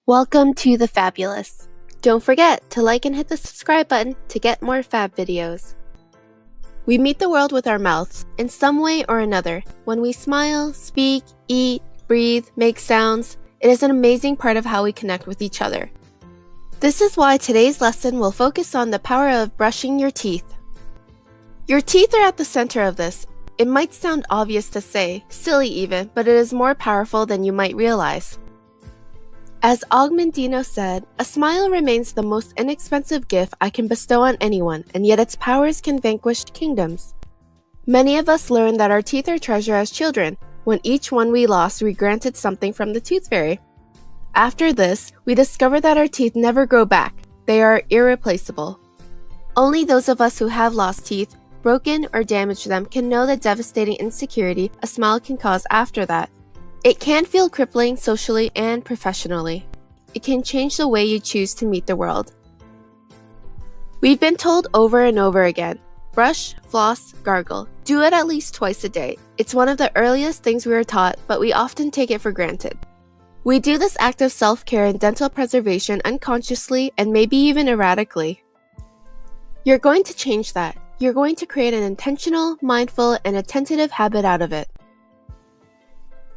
Welcome to the Fabulous. Don't forget to like and hit the subscribe button to get more fab videos. We meet the world with our mouths in some way or another. When we smile, speak, eat, breathe, make sounds, it is an amazing part of how we connect with each other. This is why today's lesson will focus on the power of brushing your teeth. Your teeth are at the center of this. It might sound obvious to say, silly even, but it is more powerful than you might realize. As Augmendino said, a smile remains the most inexpensive gift I can bestow on anyone, and yet its powers can vanquish kingdoms. Many of us learned that our teeth are treasure as children. When each one we lost, we granted something from the tooth fairy. After this, we discovered that our teeth never grow back. They are irreplaceable. Only those of us who have lost teeth, broken or damaged them, can know the devastating insecurity a smile can cause after that. It can feel crippling socially and professionally. It can change the way you choose to meet the world. We've been told over and over again, brush, floss, gargle. Do it at least twice a day. It's one of the earliest things we were taught, but we often take it for granted. We do this act of self-care and dental preservation unconsciously and maybe even erratically. You're going to change that. You're going to create an intentional, mindful, and attentive habit out of it.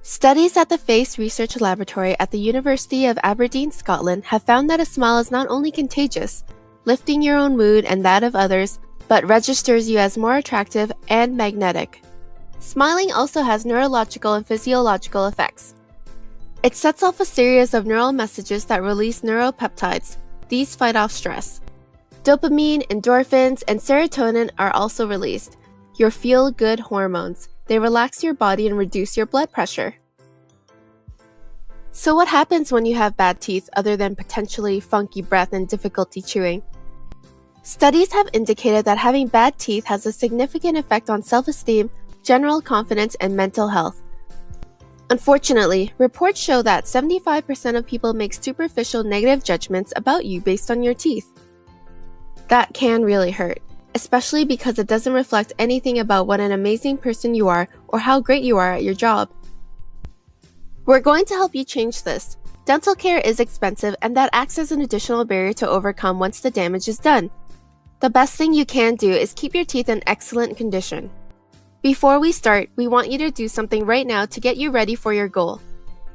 Studies at the Face Research Laboratory at the University of Aberdeen, Scotland have found that a smile is not only contagious, lifting your own mood and that of others, but registers you as more attractive and magnetic. Smiling also has neurological and physiological effects. It sets off a series of neural messages that release neuropeptides. These fight off stress. Dopamine, endorphins, and serotonin are also released, your feel-good hormones. They relax your body and reduce your blood pressure. So what happens when you have bad teeth other than potentially funky breath and difficulty chewing? Studies have indicated that having bad teeth has a significant effect on self-esteem, general confidence, and mental health. Unfortunately, reports show that 75% of people make superficial negative judgments about you based on your teeth. That can really hurt, especially because it doesn't reflect anything about what an amazing person you are or how great you are at your job. We're going to help you change this. Dental care is expensive, and that acts as an additional barrier to overcome once the damage is done. The best thing you can do is keep your teeth in excellent condition. Before we start, we want you to do something right now to get you ready for your goal.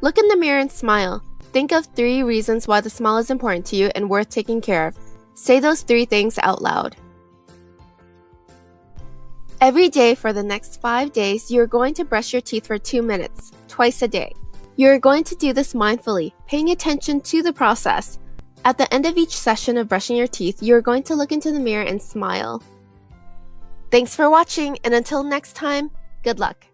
Look in the mirror and smile. Think of 3 reasons why the smile is important to you and worth taking care of. Say those 3 things out loud. Every day for the next 5 days, you're going to brush your teeth for 2 minutes, twice a day. You're going to do this mindfully, paying attention to the process. At the end of each session of brushing your teeth, you're going to look into the mirror and smile. Thanks for watching, and until next time, good luck.